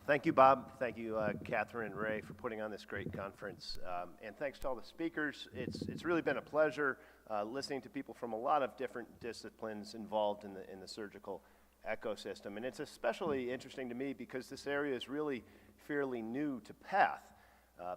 Thank you, Bob. Thank you, Catherine and Ray, for putting on this great conference. And thanks to all the speakers. It's really been a pleasure listening to people from a lot of different disciplines involved in the surgical ecosystem. And it's especially interesting to me because this area is really fairly new to PATH.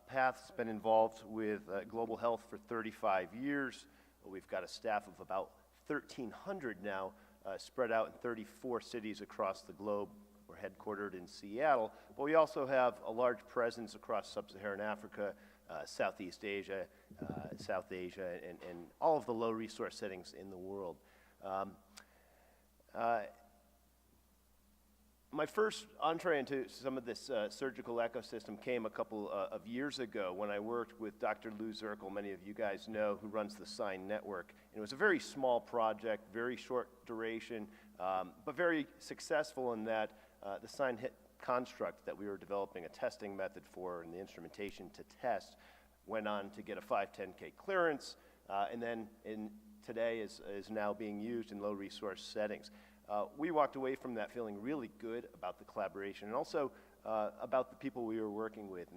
PATH's been involved with global health for 35 years. We've got a staff of about 1,300 now, spread out in 34 cities across the globe. We're headquartered in Seattle, but we also have a large presence across sub-Saharan Africa, Southeast Asia, South Asia, and all of the low-resource settings in the world. My first entree into some of this surgical ecosystem came a couple of years ago when I worked with Dr. Lou Zirkle, many of you guys know, who runs the SIGN network. And it was a very small project, very short duration, but very successful in that the SIGN hit construct that we were developing a testing method for and the instrumentation to test went on to get a 510K clearance, and then today is now being used in low-resource settings. We walked away from that feeling really good about the collaboration and also about the people we were working with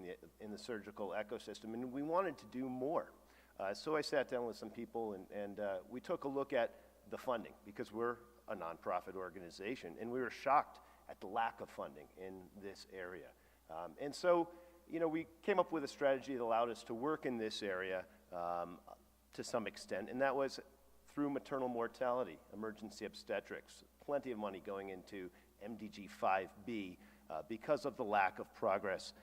in the surgical ecosystem, and we wanted to do more. So I sat down with some people and we took a look at the funding because we're a nonprofit organization, and we were shocked at the lack of funding in this area. And so, we came up with a strategy that allowed us to work in this area to some extent, and that was through maternal mortality, emergency obstetrics, plenty of money going into MDG 5B because of the lack of progress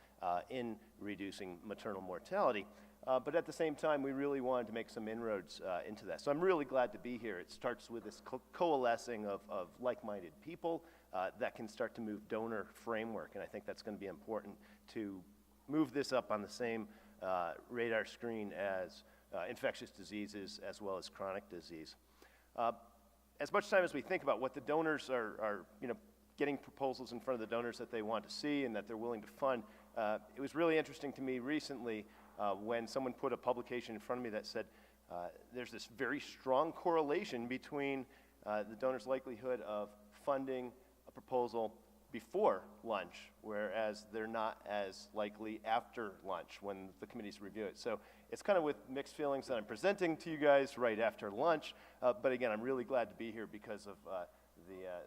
in reducing maternal mortality. But at the same time, we really wanted to make some inroads into that. So I'm really glad to be here. It starts with this coalescing of like-minded people that can start to move donor framework, and I think that's going to be important to move this up on the same radar screen as infectious diseases as well as chronic disease. As much time as we think about what the donors are getting proposals in front of the donors that they want to see and that they're willing to fund, it was really interesting to me recently when someone put a publication in front of me that said there's this very strong correlation between the donor's likelihood of funding a proposal before lunch, whereas they're not as likely after lunch when the committees review it. So it's kind of with mixed feelings that I'm presenting to you guys right after lunch, but again, I'm really glad to be here because of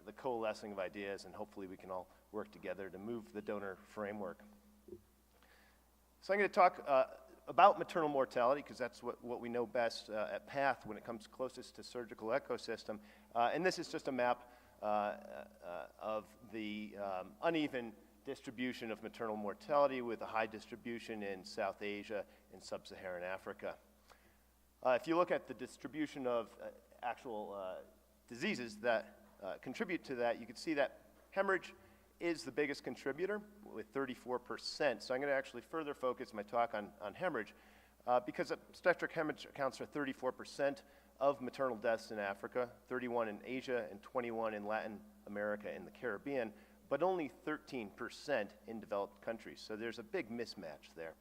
the coalescing of ideas, and hopefully we can all work together to move the donor framework. So I'm going to talk about maternal mortality because that's what we know best at PATH when it comes closest to surgical ecosystem, and this is just a map of the uneven distribution of maternal mortality with a high distribution in South Asia and sub-Saharan Africa. If you look at the distribution of actual diseases that contribute to that, you can see that hemorrhage is the biggest contributor with 34%. So I'm going to actually further focus my talk on hemorrhage because obstetric hemorrhage accounts for 34% of maternal deaths in Africa, 31 in Asia, and 21 in Latin America and the Caribbean, but only 13% in developed countries. So there's a big mismatch there.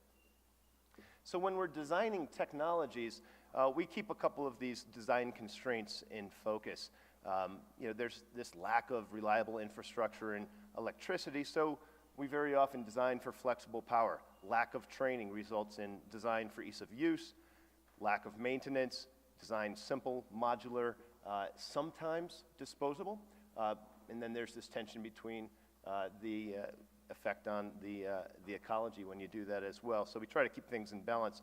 So when we're designing technologies, we keep a couple of these design constraints in focus. There's this lack of reliable infrastructure and electricity, so we very often design for flexible power. Lack of training results in design for ease of use, lack of maintenance, design simple, modular, sometimes disposable, and then there's this tension between the effect on the ecology when you do that as well. So we try to keep things in balance.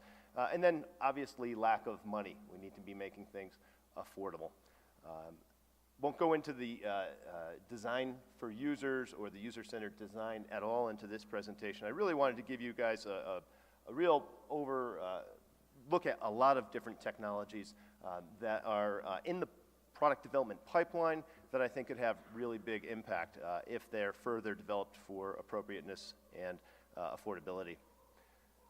And then obviously lack of money. We need to be making things affordable. Won't go into the design for users or the user-centered design at all into this presentation. I really wanted to give you guys a real look at a lot of different technologies that are in the product development pipeline that I think could have really big impact if they're further developed for appropriateness and affordability.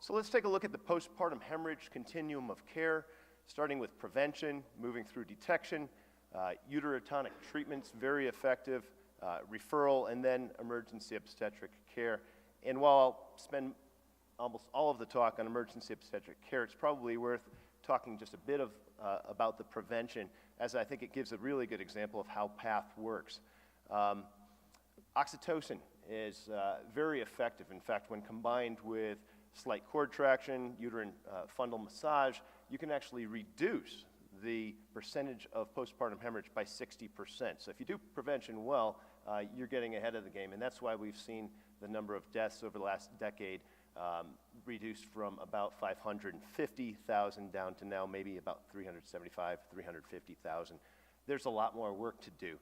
So let's take a look at the postpartum hemorrhage continuum of care, starting with prevention, moving through detection, uterotonic treatments, very effective, referral, and then emergency obstetric care. And while I'll spend almost all of the talk on emergency obstetric care, it's probably worth talking just a bit about the prevention, as I think it gives a really good example of how PATH works. Oxytocin is very effective. In fact, when combined with slight cord traction, uterine fundal massage, you can actually reduce the percentage of postpartum hemorrhage by 60%. So if you do prevention well, you're getting ahead of the game, and that's why we've seen the number of deaths over the last decade reduced from about 550,000 down to now maybe about 375, 350,000. There's a lot more work to do.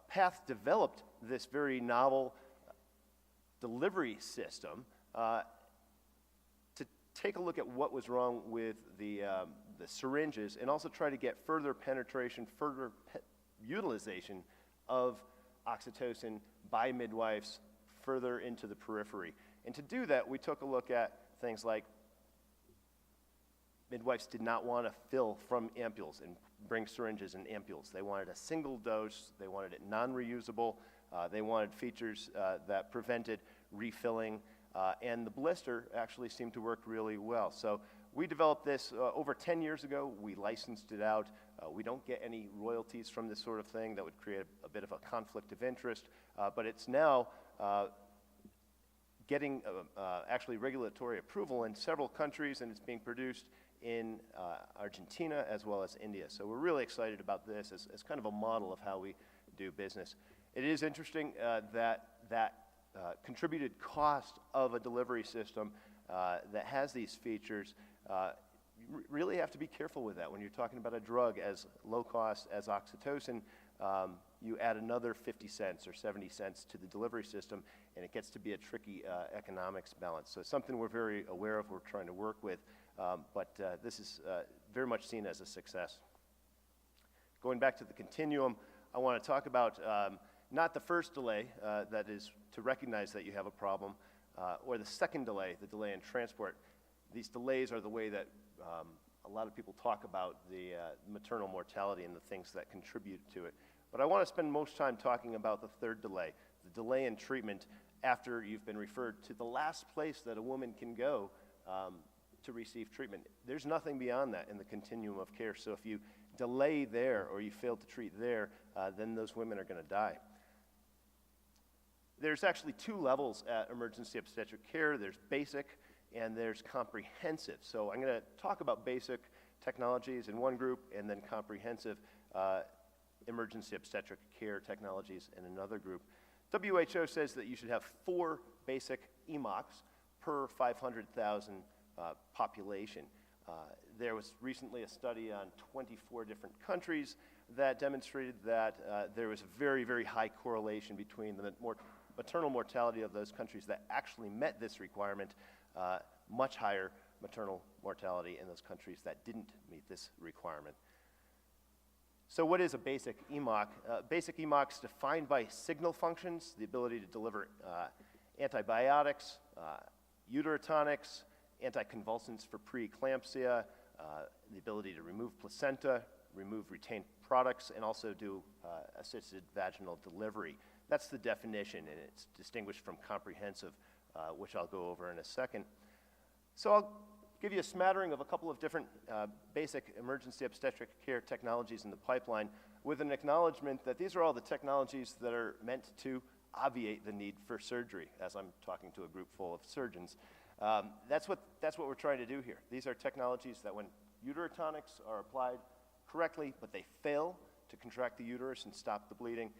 PATH developed this very novel delivery system to take a look at what was wrong with the syringes and also try to get further penetration, further utilization of oxytocin by midwives further into the periphery. And to do that, we took a look at things like midwives did not want to fill from ampules and bring syringes in ampules. They wanted a single dose. They wanted it non-reusable. They wanted features that prevented refilling. And the blister actually seemed to work really well. So we developed this over 10 years ago. We licensed it out. We don't get any royalties from this sort of thing. That would create a bit of a conflict of interest. But it's now getting actually regulatory approval in several countries, and it's being produced in Argentina as well as India. So we're really excited about this as kind of a model of how we do business. It is interesting that contributed cost of a delivery system that has these features, you really have to be careful with that. When you're talking about a drug as low cost as oxytocin, you add another 50 cents or 70 cents to the delivery system, and it gets to be a tricky economics balance. So it's something we're very aware of, we're trying to work with, but this is very much seen as a success. Going back to the continuum, I want to talk about not the first delay, that is to recognize that you have a problem, or the second delay, the delay in transport. These delays are the way that a lot of people talk about the maternal mortality and the things that contribute to it. But I want to spend most time talking about the third delay, the delay in treatment after you've been referred to the last place that a woman can go to receive treatment. There's nothing beyond that in the continuum of care. So if you delay there or you fail to treat there, then those women are going to die. There's actually two levels at emergency obstetric care. There's basic and there's comprehensive. So I'm going to talk about basic technologies in one group and then comprehensive emergency obstetric care technologies in another group. WHO says that you should have 4 basic EMOCs per 500,000 population. There was recently a study on 24 different countries that demonstrated that there was a very, very high correlation between the maternal mortality of those countries that actually met this requirement, much higher maternal mortality in those countries that didn't meet this requirement. So what is a basic EMOC? Basic EMOC is defined by signal functions, the ability to deliver antibiotics, uterotonics, anticonvulsants for preeclampsia, the ability to remove placenta, remove retained products, and also do assisted vaginal delivery. That's the definition, and it's distinguished from comprehensive, which I'll go over in a second. So I'll give you a smattering of a couple of different basic emergency obstetric care technologies in the pipeline with an acknowledgement that these are all the technologies that are meant to obviate the need for surgery, as I'm talking to a group full of surgeons. That's what we're trying to do here. These are technologies that when uterotonics are applied correctly, but they fail to contract the uterus and stop the bleeding,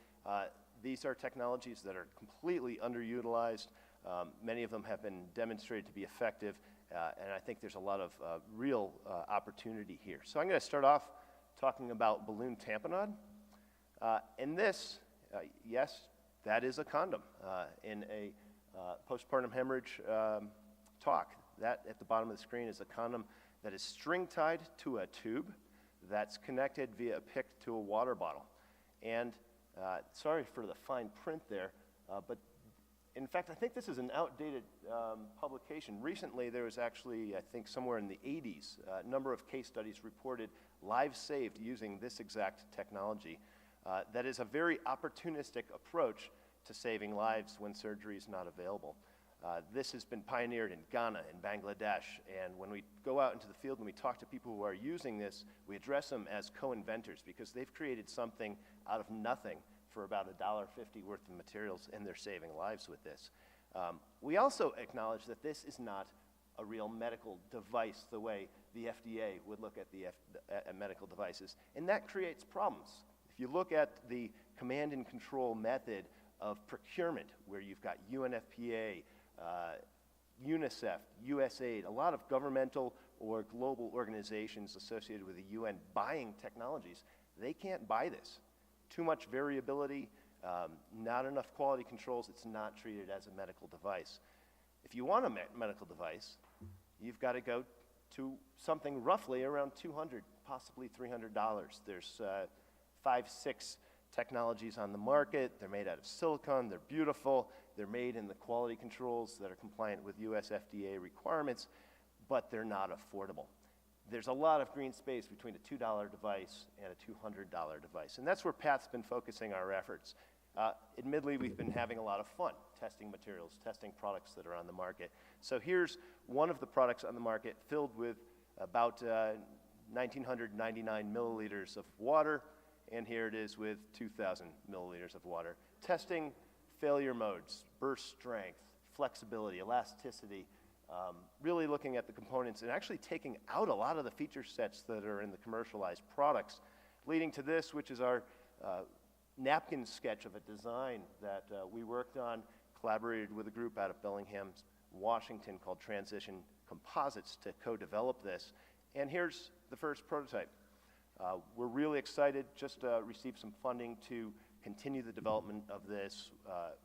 these are technologies that are completely underutilized. Many of them have been demonstrated to be effective, and I think there's a lot of real opportunity here. So I'm going to start off talking about balloon tamponade. And this, yes, that is a condom in a postpartum hemorrhage talk. That at the bottom of the screen is a condom that is string tied to a tube that's connected via a PIC to a water bottle. And sorry for the fine print there, but in fact, I think this is an outdated publication. Recently, there was actually, I think somewhere in the 80s, a number of case studies reported lives saved using this exact technology. That is a very opportunistic approach to saving lives when surgery is not available. This has been pioneered in Ghana and Bangladesh, and when we go out into the field and we talk to people who are using this, we address them as co-inventors because they've created something out of nothing for about $1.50 worth of materials, and they're saving lives with this. We also acknowledge that this is not a real medical device the way the FDA would look at medical devices, and that creates problems. If you look at the command and control method of procurement, where you've got UNFPA, UNICEF, USAID, a lot of governmental or global organizations associated with the UN buying technologies, they can't buy this. Too much variability, not enough quality controls, it's not treated as a medical device. If you want a medical device, you've got to go to something roughly around $200, possibly $300. There's 5, 6 technologies on the market. They're made out of silicon, they're beautiful, they're made in the quality controls that are compliant with US FDA requirements, but they're not affordable. There's a lot of green space between a $2 device and a $200 device, and that's where PATH's been focusing our efforts. Admittedly, we've been having a lot of fun testing materials, testing products that are on the market. So here's one of the products on the market filled with about 1,999 milliliters of water, and here it is with 2,000 milliliters of water. Testing failure modes, burst strength, flexibility, elasticity, really looking at the components and actually taking out a lot of the feature sets that are in the commercialized products, leading to this, which is our napkin sketch of a design that we worked on, collaborated with a group out of Bellingham, Washington called Transition Composites to co-develop this. And here's the first prototype. We're really excited, just received some funding to continue the development of this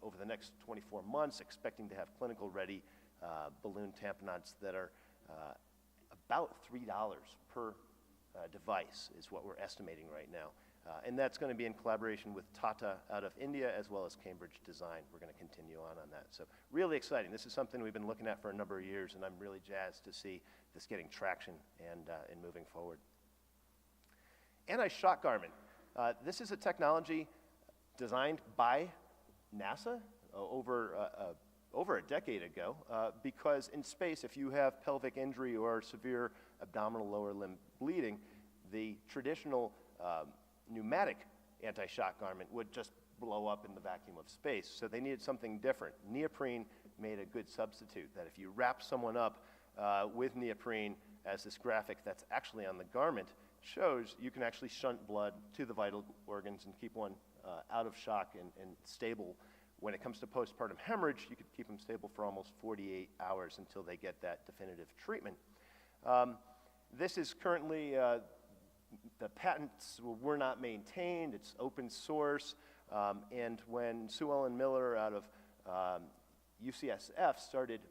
over the next 24 months, expecting to have clinical ready balloon tamponades that are about $3 per device is what we're estimating right now. And that's going to be in collaboration with Tata out of India as well as Cambridge Design. We're going to continue on that. So really exciting. This is something we've been looking at for a number of years, and I'm really jazzed to see this getting traction and moving forward. Anti-shock garment. This is a technology designed by NASA over a decade ago because in space, if you have pelvic injury or severe abdominal lower limb bleeding, the traditional pneumatic anti-shock garment would just blow up in the vacuum of space. So they needed something different. Neoprene made a good substitute, that if you wrap someone up with neoprene, as this graphic that's actually on the garment shows, you can actually shunt blood to the vital organs and keep one out of shock and stable. When it comes to postpartum hemorrhage, you could keep them stable for almost 48 hours until they get that definitive treatment. This is currently, the patents were not maintained, it's open source, and when Sue Ellen Miller out of UCSF started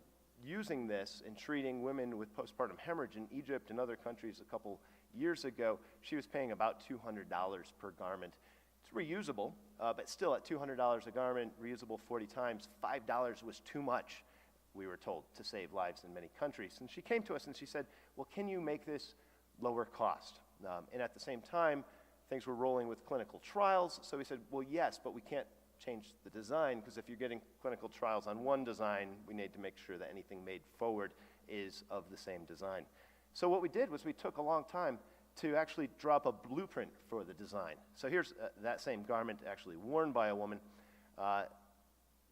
using this and treating women with postpartum hemorrhage in Egypt and other countries a couple years ago, she was paying about $200 per garment. It's reusable, but still at $200 a garment, reusable 40 times, $5 was too much, we were told, to save lives in many countries. And she came to us and she said, well, can you make this lower cost? And at the same time, things were rolling with clinical trials, so we said, well, yes, but we can't change the design, because if you're getting clinical trials on one design, we need to make sure that anything made forward is of the same design. So what we did was we took a long time to actually drop a blueprint for the design. So here's that same garment actually worn by a woman.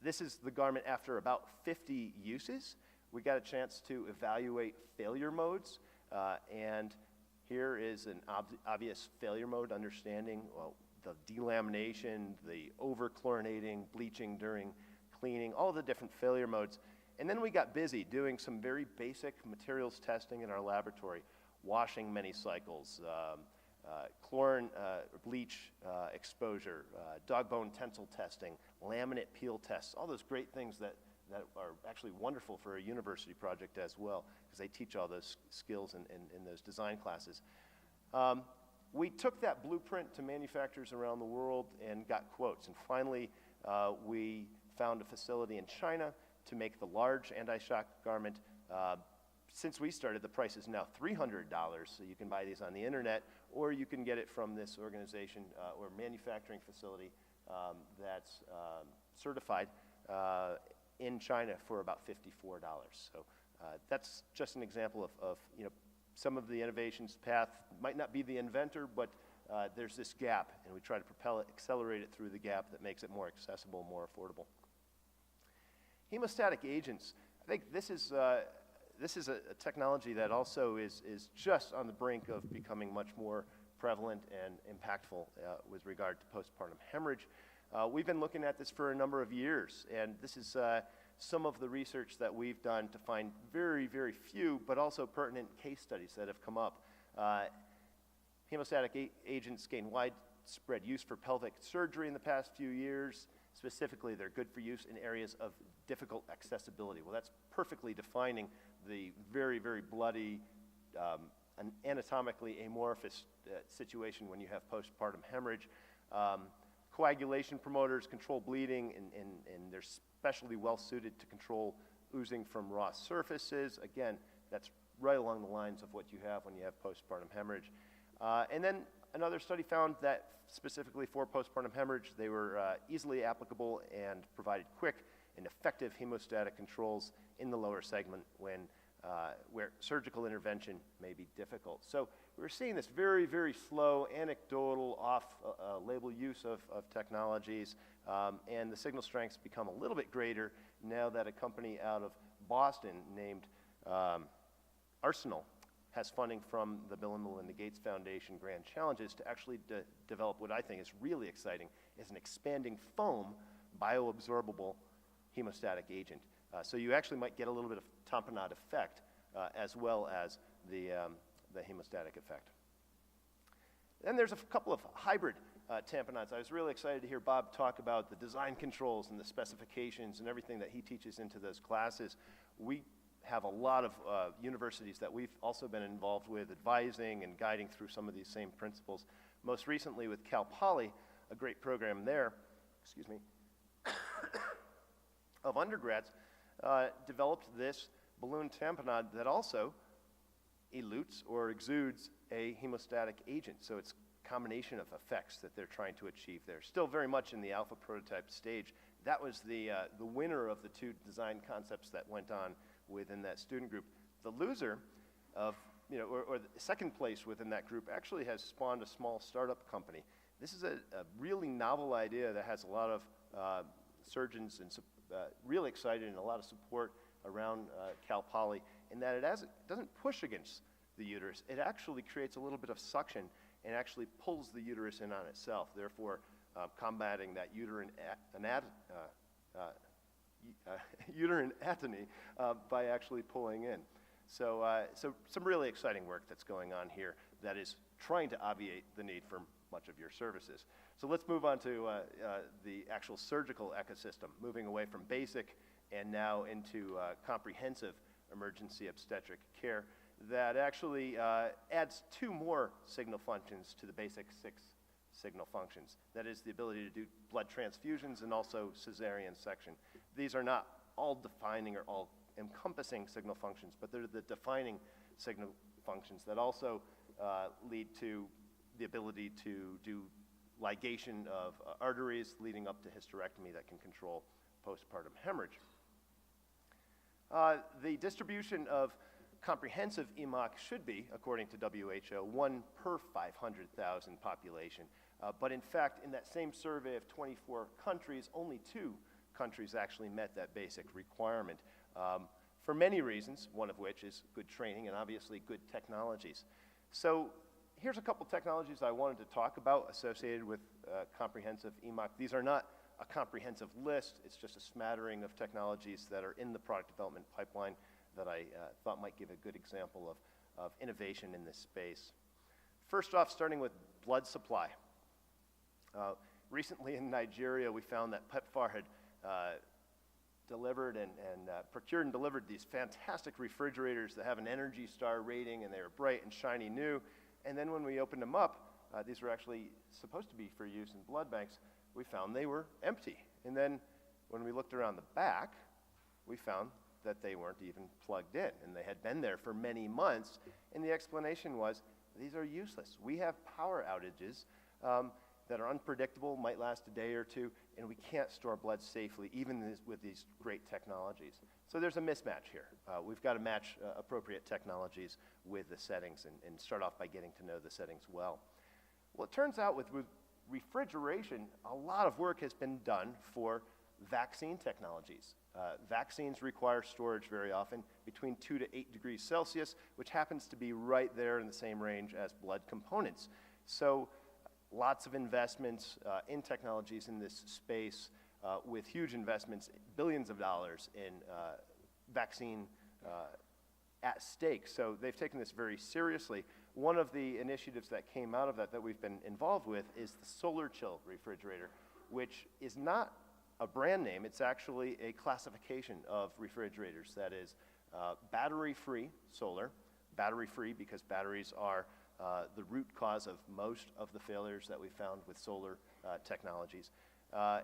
This is the garment after about 50 uses. We got a chance to evaluate failure modes, and here is an obvious failure mode, understanding the delamination, the over-chlorinating, bleaching during cleaning, all the different failure modes. And then we got busy doing some very basic materials testing in our laboratory, washing many cycles, chlorine bleach exposure, dog bone tensile testing, laminate peel tests, all those great things that are actually wonderful for a university project as well, because they teach all those skills in those design classes. We took that blueprint to manufacturers around the world and got quotes. And finally, we found a facility in China to make the large anti-shock garment. Since we started, the price is now $300, so you can buy these on the internet, or you can get it from this organization or manufacturing facility that's certified in China for about $54. So that's just an example of some of the innovations. PATH might not be the inventor, but there's this gap, and we try to propel it, accelerate it through the gap that makes it more accessible, more affordable. Hemostatic agents, I think this is a technology that also is just on the brink of becoming much more prevalent and impactful with regard to postpartum hemorrhage. We've been looking at this for a number of years, and this is some of the research that we've done to find very, very few, but also pertinent case studies that have come up. Hemostatic agents gain widespread use for pelvic surgery in the past few years. Specifically, they're good for use in areas of difficult accessibility. Well, that's perfectly defining the very, very bloody, anatomically amorphous situation when you have postpartum hemorrhage. Coagulation promoters control bleeding, and they're especially well suited to control oozing from raw surfaces. Again, that's right along the lines of what you have when you have postpartum hemorrhage. And then another study found that specifically for postpartum hemorrhage, they were easily applicable and provided quick and effective hemostatic controls in the lower segment where surgical intervention may be difficult. So we're seeing this very, very slow, anecdotal, off-label use of technologies, and the signal strengths become a little bit greater now that a company out of Boston named Arsenal has funding from the Bill and Melinda Gates Foundation Grand Challenges to actually develop what I think is really exciting, is an expanding foam bioabsorbable hemostatic agent. So you actually might get a little bit of tamponade effect as well as the hemostatic effect. Then there's a couple of hybrid tamponades. I was really excited to hear Bob talk about the design controls and the specifications and everything that he teaches into those classes. We have a lot of universities that we've also been involved with advising and guiding through some of these same principles. Most recently with Cal Poly, a great program there, excuse me, of undergrads, developed this balloon tamponade that also elutes or exudes a hemostatic agent. So it's a combination of effects that they're trying to achieve there. Still very much in the alpha prototype stage. That was the winner of the two design concepts that went on within that student group. The loser of, or the second place within that group actually has spawned a small startup company. This is a really novel idea that has a lot of surgeons and really excited and a lot of support around Cal Poly, in that it doesn't push against the uterus. It actually creates a little bit of suction and actually pulls the uterus in on itself, therefore combating that uterine atony by actually pulling in. So some really exciting work that's going on here that is trying to obviate the need for much of your services. So let's move on to the actual surgical ecosystem, moving away from basic and now into comprehensive emergency obstetric care that actually adds two more signal functions to the basic 6 signal functions. That is the ability to do blood transfusions and also cesarean section. These are not all defining or all encompassing signal functions, but they're the defining signal functions that also lead to the ability to do ligation of arteries leading up to hysterectomy that can control postpartum hemorrhage. The distribution of comprehensive EMOC should be, according to WHO, 1 per 500,000 population. But in fact, in that same survey of 24 countries, only 2 countries actually met that basic requirement for many reasons, one of which is good training and obviously good technologies. So here's a couple technologies I wanted to talk about associated with comprehensive EMOC. These are not a comprehensive list. It's just a smattering of technologies that are in the product development pipeline that I thought might give a good example of innovation in this space. First off, starting with blood supply. Recently in Nigeria, we found that PEPFAR had delivered and procured and delivered these fantastic refrigerators that have an Energy Star rating, and they were bright and shiny new. And then when we opened them up, these were actually supposed to be for use in blood banks. We found they were empty. And then when we looked around the back, we found that they weren't even plugged in, and they had been there for many months. And the explanation was, these are useless. We have power outages that are unpredictable, might last a day or two, and we can't store blood safely, even with these great technologies. So there's a mismatch here. We've got to match appropriate technologies with the settings and start off by getting to know the settings well. Well, it turns out with refrigeration, a lot of work has been done for vaccine technologies. Vaccines require storage very often between 2 to 8 degrees Celsius, which happens to be right there in the same range as blood components. So lots of investments in technologies in this space with huge investments, billions of dollars in vaccine at stake. So they've taken this very seriously. One of the initiatives that came out of that we've been involved with is the solar chill refrigerator, which is not a brand name. It's actually a classification of refrigerators that is battery-free solar, battery-free because batteries are the root cause of most of the failures that we found with solar technologies.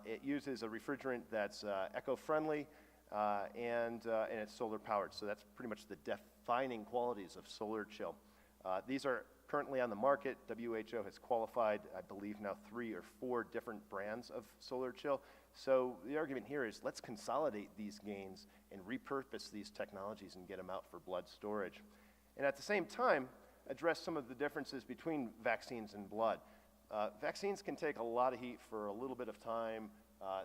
It uses a refrigerant that's eco-friendly and it's solar powered. So that's pretty much the defining qualities of solar chill. These are currently on the market. WHO has qualified, I believe now 3 or 4 different brands of solar chill. So the argument here is let's consolidate these gains and repurpose these technologies and get them out for blood storage. And at the same time, address some of the differences between vaccines and blood. Vaccines can take a lot of heat for a little bit of time.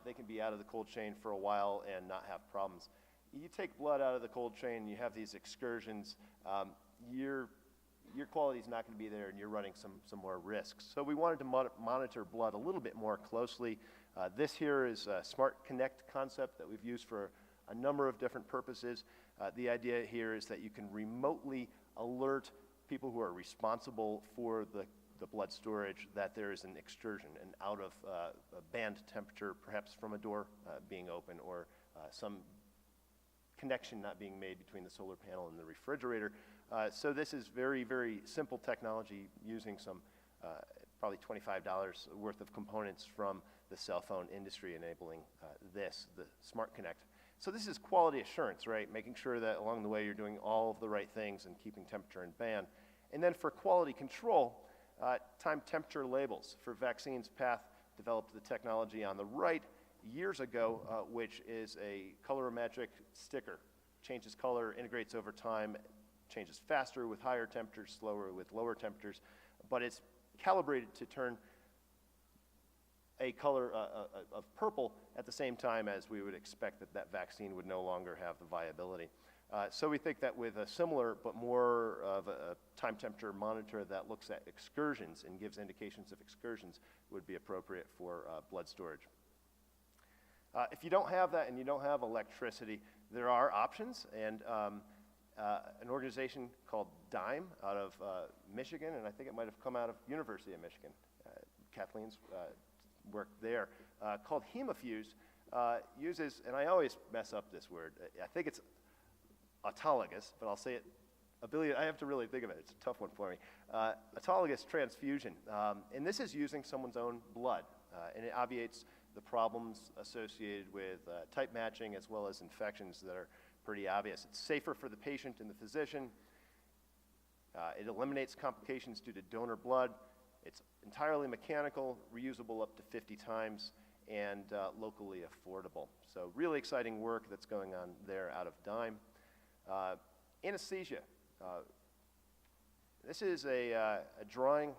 They can be out of the cold chain for a while and not have problems. You take blood out of the cold chain, you have these excursions, your quality is not going to be there and you're running some more risks. So we wanted to monitor blood a little bit more closely. This here is a Smart Connect concept that we've used for a number of different purposes. The idea here is that you can remotely alert people who are responsible for the blood storage that there is an excursion, an out of band temperature, perhaps from a door being open or some connection not being made between the solar panel and the refrigerator. So this is very, very simple technology using some probably $25 worth of components from the cell phone industry enabling the Smart Connect. So this is quality assurance, right? Making sure that along the way you're doing all of the right things and keeping temperature in band. And then for quality control, time temperature labels. For vaccines, Path developed the technology on the right years ago, which is a colorimetric sticker. Changes color, integrates over time, changes faster with higher temperatures, slower with lower temperatures, but it's calibrated to turn a color of purple at the same time as we would expect that vaccine would no longer have the viability. So we think that with a similar but more of a time temperature monitor that looks at excursions and gives indications of excursions would be appropriate for blood storage. If you don't have that and you don't have electricity, there are options, and an organization called DIME out of Michigan, and I think it might have come out of University of Michigan, Kathleen's work there, called Hemofuse, uses, and I always mess up this word, I think it's autologous, but I'll say it I have to really think of it, it's a tough one for me. Autologous transfusion, and this is using someone's own blood, and it obviates the problems associated with type matching as well as infections that are pretty obvious. It's safer for the patient and the physician. It eliminates complications due to donor blood. It's entirely mechanical, reusable up to 50 times, and locally affordable. So really exciting work that's going on there out of DIME. Anesthesia. This is a drawing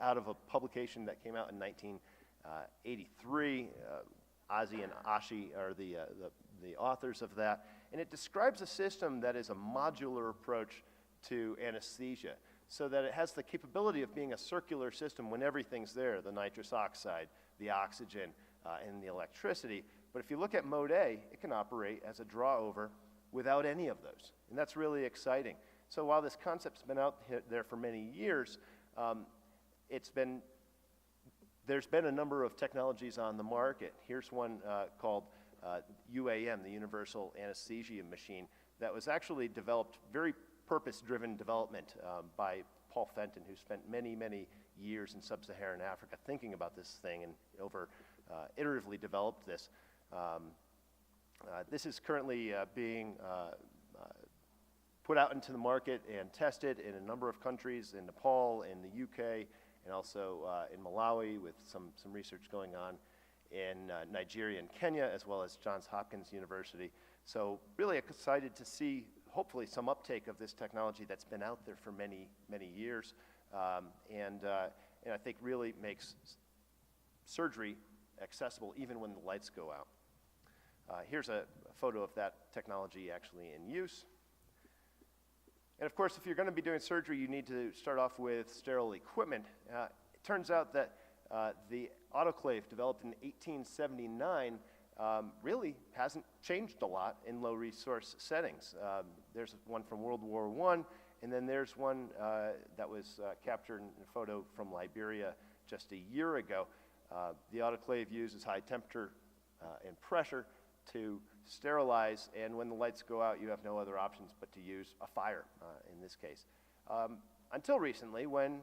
out of a publication that came out in 1983. Ozzie and Ashi are the authors of that. And it describes a system that is a modular approach to anesthesia, so that it has the capability of being a circular system when everything's there, the nitrous oxide, the oxygen, and the electricity. But if you look at mode A, it can operate as a draw over without any of those. And that's really exciting. So while this concept's been out there for many years, there's been a number of technologies on the market. Here's one called UAM, the Universal Anesthesia Machine, that was actually developed, very purpose-driven development by Paul Fenton, who spent many, many years in sub-Saharan Africa thinking about this thing and iteratively developed this. This is currently being put out into the market and tested in a number of countries, in Nepal, in the UK, and also in Malawi, with some research going on in Nigeria and Kenya, as well as Johns Hopkins University. So really excited to see, hopefully, some uptake of this technology that's been out there for many, many years. And and I think really makes surgery accessible even when the lights go out. Here's a photo of that technology actually in use. And of course, if you're going to be doing surgery, you need to start off with sterile equipment. It turns out that the autoclave developed in 1879 really hasn't changed a lot in low resource settings. There's one from World War I, and then there's one that was captured in a photo from Liberia just a year ago. The autoclave uses high temperature and pressure to sterilize, and when the lights go out, you have no other options but to use a fire in this case. Until recently, when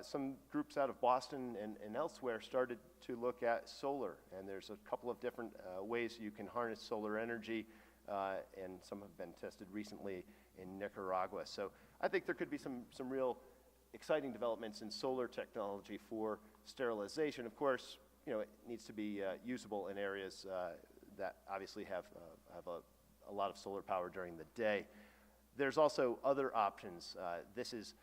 some groups out of Boston and elsewhere started to look at solar, and there's a couple of different ways you can harness solar energy, and some have been tested recently in Nicaragua. So I think there could be some real exciting developments in solar technology for sterilization. Of course, it needs to be usable in areas that obviously have a lot of solar power during the day. There's also other options. This is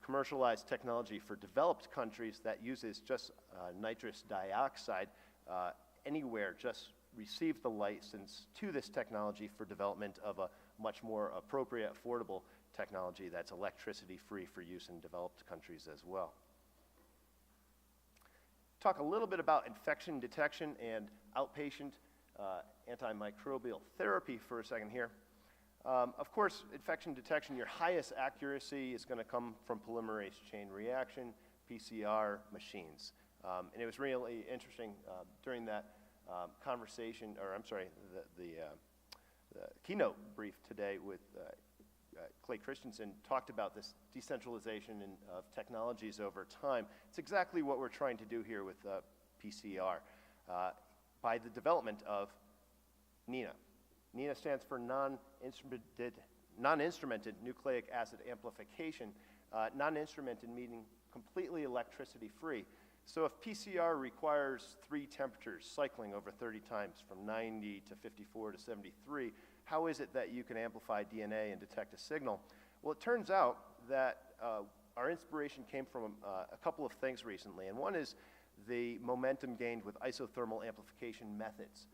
commercialized technology for developed countries that uses just nitrous dioxide anywhere. Just receive the license to this technology for development of a much more appropriate, affordable technology that's electricity-free for use in developed countries as well. Talk a little bit about infection detection and outpatient antimicrobial therapy for a second here. Of course, infection detection, your highest accuracy is going to come from polymerase chain reaction, PCR machines. And it was really interesting during that conversation, or I'm sorry, the keynote brief today with Clay Christensen talked about this decentralization of technologies over time. It's exactly what we're trying to do here with PCR by the development of NINA. NINA stands for non-instrumented nucleic acid amplification. Non-instrumented meaning completely electricity-free. So if PCR requires 3 temperatures cycling over 30 times from 90 to 54 to 73, how is it that you can amplify DNA and detect a signal? Well, it turns out that our inspiration came from a couple of things recently, and one is the momentum gained with isothermal amplification methods.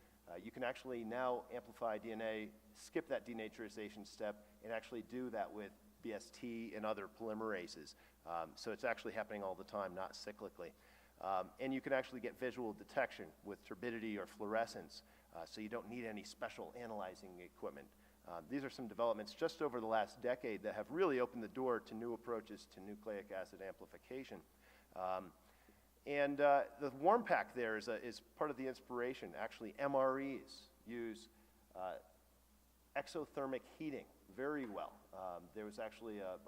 You can actually now amplify DNA, skip that denaturization step, and actually do that with BST and other polymerases. So it's actually happening all the time, not cyclically. And you can actually get visual detection with turbidity or fluorescence, so you don't need any special analyzing equipment. These are some developments just over the last decade that have really opened the door to new approaches to nucleic acid amplification. And the warm pack there is part of the inspiration. Actually, MREs use exothermic heating very well. There was actually a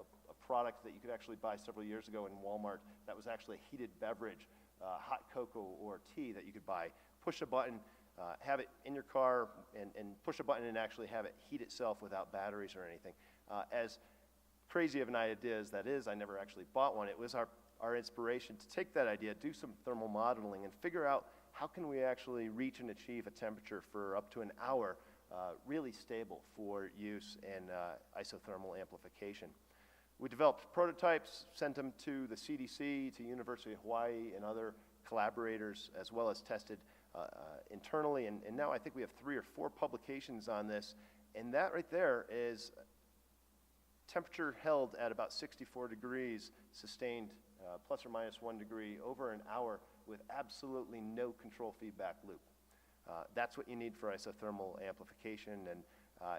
product that you could actually buy several years ago in Walmart that was actually a heated beverage, hot cocoa or tea that you could buy. Push a button, have it in your car, and push a button and actually have it heat itself without batteries or anything. As crazy of an idea as that is, I never actually bought one. It was our inspiration to take that idea, do some thermal modeling, and figure out how can we actually reach and achieve a temperature for up to an hour really stable for use in isothermal amplification. We developed prototypes, sent them to the CDC, to University of Hawaii, and other collaborators, as well as tested internally, and now I think we have 3 or 4 publications on this, and that right there is temperature held at about 64 degrees, sustained plus or minus 1 degree over an hour with absolutely no control feedback loop. That's what you need for isothermal amplification, and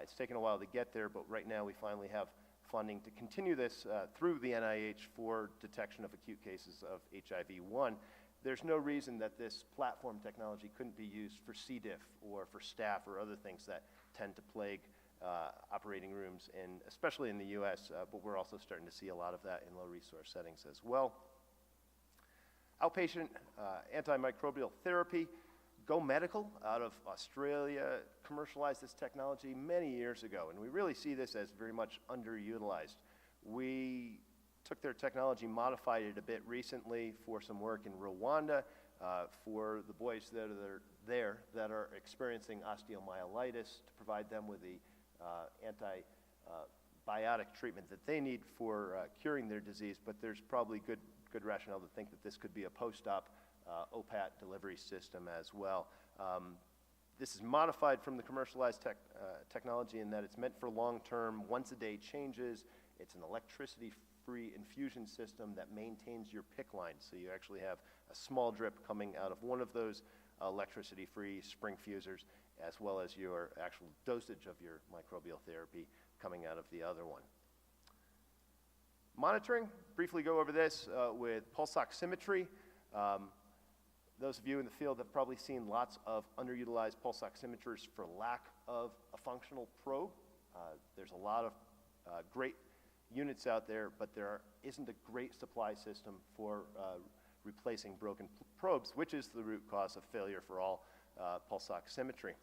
it's taken a while to get there, but right now we finally have funding to continue this through the NIH for detection of acute cases of HIV-1. There's no reason that this platform technology couldn't be used for C. diff or for staph or other things that tend to plague operating rooms, especially in the US, but we're also starting to see a lot of that in low resource settings as well. Outpatient antimicrobial therapy. Go Medical out of Australia commercialized this technology many years ago, and we really see this as very much underutilized. We took their technology, modified it a bit recently for some work in Rwanda for the boys that are there that are experiencing osteomyelitis, to provide them with the biotic treatment that they need for curing their disease, but there's probably good rationale to think that this could be a post-op OPAT delivery system as well. This is modified from the commercialized technology in that it's meant for long-term, once-a-day changes. It's an electricity-free infusion system that maintains your PICC line, so you actually have a small drip coming out of one of those electricity-free spring fusers, as well as your actual dosage of your microbial therapy coming out of the other one. Monitoring, briefly go over this with pulse oximetry. Those of you in the field have probably seen lots of underutilized pulse oximeters for lack of a functional probe. There's a lot of great units out there, but there isn't a great supply system for replacing broken probes, which is the root cause of failure for all pulse oximetry.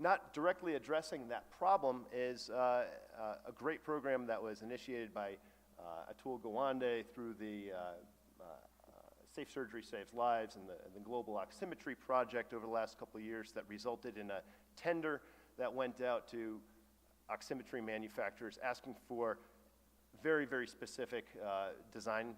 Not directly addressing that problem is a great program that was initiated by Atul Gawande through the Safe Surgery Saves Lives and the Global Oximetry Project over the last couple of years that resulted in a tender that went out to oximetry manufacturers asking for very, very specific design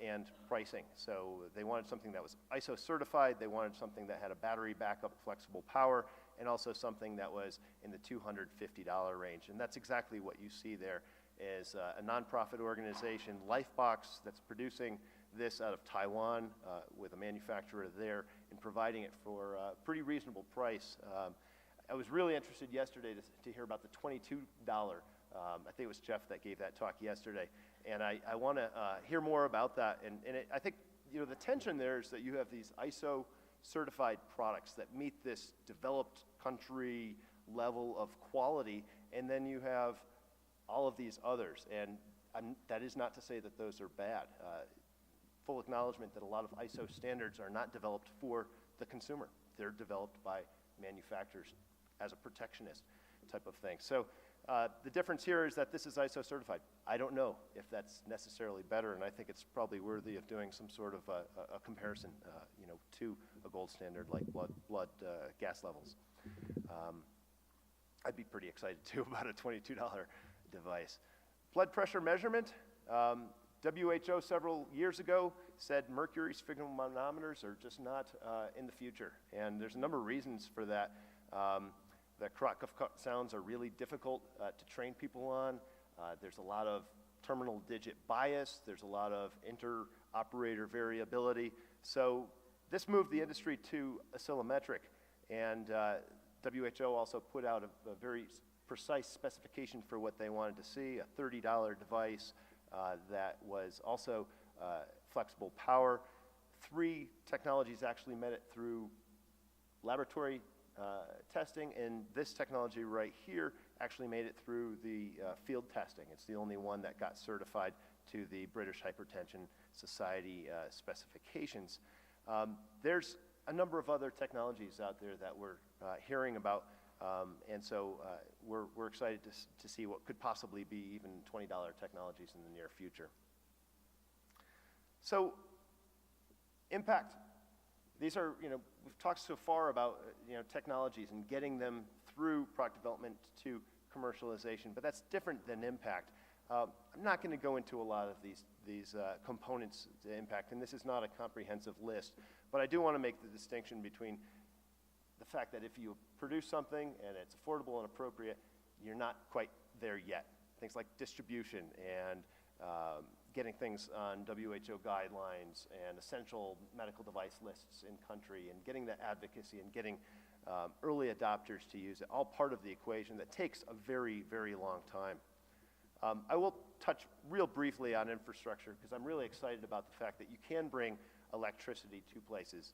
and pricing. So they wanted something that was ISO certified, they wanted something that had a battery backup, flexible power, and also something that was in the $250 range. And that's exactly what you see there is a nonprofit organization, Lifebox, that's producing this out of Taiwan with a manufacturer there and providing it for a pretty reasonable price. I was really interested yesterday to hear about the $22. I think it was Jeff that gave that talk yesterday, and I want to hear more about that. And I think the tension there is that you have these ISO certified products that meet this developed country level of quality, and then you have all of these others. And that is not to say that those are bad. Full acknowledgement that a lot of ISO standards are not developed for the consumer. They're developed by manufacturers as a protectionist type of thing. So the difference here is that this is ISO certified. I don't know if that's necessarily better, and I think it's probably worthy of doing some sort of a comparison, to a gold standard like blood gas levels. I'd be pretty excited too about a $22 device. Blood pressure measurement. WHO several years ago said mercury sphygmomanometers are just not in the future, and there's a number of reasons for that. The crot-cuff sounds are really difficult to train people on. There's a lot of terminal digit bias. There's a lot of inter-operator variability. So this moved the industry to oscillometric, and WHO also put out a very precise specification for what they wanted to see, a $30 device that was also flexible power. 3 technologies actually met it through laboratory testing, and this technology right here actually made it through the field testing. It's the only one that got certified to the British Hypertension Society specifications. There's a number of other technologies out there that we're hearing about, and so we're excited to see what could possibly be even $20 technologies in the near future. So, impact. These are, we've talked so far about, technologies and getting them through product development to commercialization, but that's different than impact. I'm not going to go into a lot of these components to impact, and this is not a comprehensive list, but I do want to make the distinction between the fact that if you produce something and it's affordable and appropriate, you're not quite there yet. Things like distribution and getting things on WHO guidelines and essential medical device lists in country and getting the advocacy and getting early adopters to use it, all part of the equation that takes a very, very long time. I will touch real briefly on infrastructure because I'm really excited about the fact that you can bring electricity to places.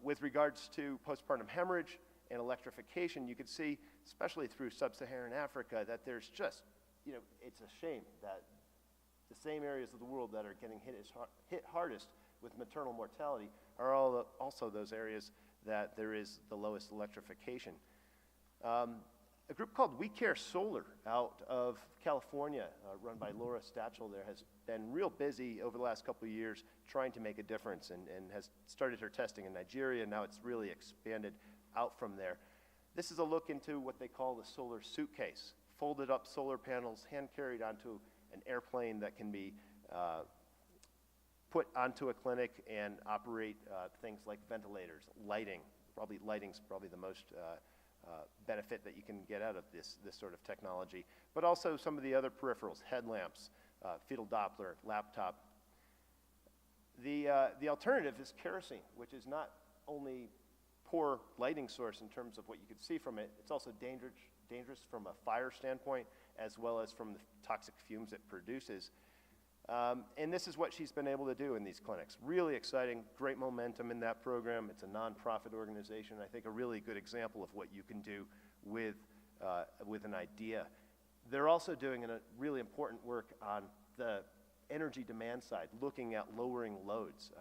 With regards to postpartum hemorrhage and electrification, you can see, especially through sub-Saharan Africa, that there's just, it's a shame that the same areas of the world that are getting hit hardest with maternal mortality are also those areas that there is the lowest electrification. A group called We Care Solar out of California, run by Laura Stachel there, has been real busy over the last couple of years trying to make a difference and has started her testing in Nigeria. Now it's really expanded out from there. This is a look into what they call the solar suitcase folded up solar panels, hand carried onto an airplane that can be put onto a clinic and operate things like ventilators, lighting. Lighting's probably the most benefit that you can get out of this sort of technology, but also some of the other peripherals, headlamps, fetal Doppler, laptop. The alternative is kerosene, which is not only poor lighting source in terms of what you could see from it, it's also dangerous from a fire standpoint as well as from the toxic fumes it produces. And this is what she's been able to do in these clinics. Really exciting, great momentum in that program. It's a nonprofit organization. I think a really good example of what you can do with an idea. They're also doing a really important work on the energy demand side, looking at lowering loads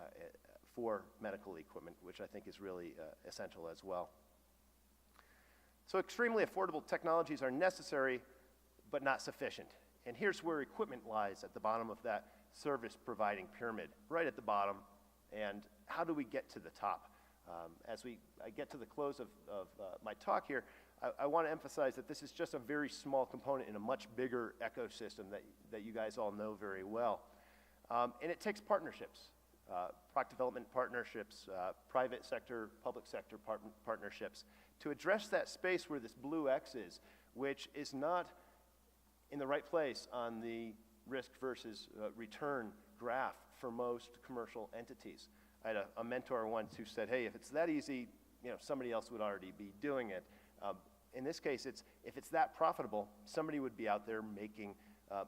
for medical equipment, which I think is really essential as well. So extremely affordable technologies are necessary, but not sufficient. And here's where equipment lies at the bottom of that service providing pyramid, right at the bottom. And how do we get to the top? As I get to the close of my talk here, I want to emphasize that this is just a very small component in a much bigger ecosystem that you guys all know very well. And it takes partnerships, product development partnerships, private sector, public sector partnerships to address that space where this blue X is, which is not in the right place on the risk versus return graph for most commercial entities. I had a mentor once who said, hey, if it's that easy, somebody else would already be doing it. In this case, if it's that profitable, somebody would be out there making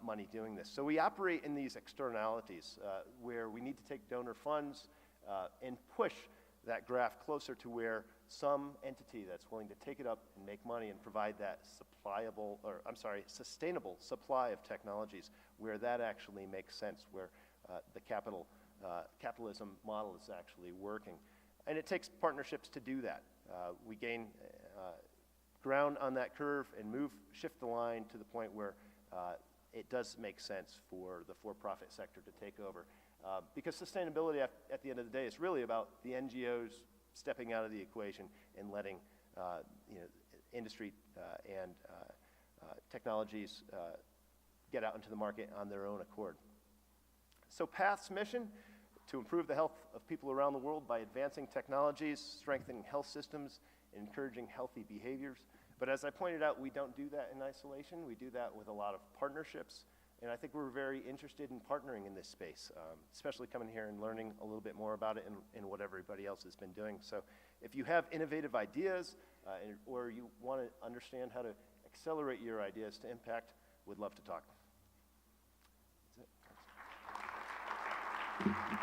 money doing this. So we operate in these externalities where we need to take donor funds and push that graph closer to where some entity that's willing to take it up and make money and provide that sustainable supply of technologies where that actually makes sense, where the capitalism model is actually working. And it takes partnerships to do that. We gain ground on that curve and shift the line to the point where it does make sense for the for-profit sector to take over. Because sustainability at the end of the day is really about the NGOs stepping out of the equation and letting industry and technologies get out into the market on their own accord. So PATH's mission, to improve the health of people around the world by advancing technologies, strengthening health systems, and encouraging healthy behaviors. But as I pointed out, we don't do that in isolation. We do that with a lot of partnerships. And I think we're very interested in partnering in this space, especially coming here and learning a little bit more about it and what everybody else has been doing. So if you have innovative ideas or you want to understand how to accelerate your ideas to impact, we'd love to talk. That's it. Thanks.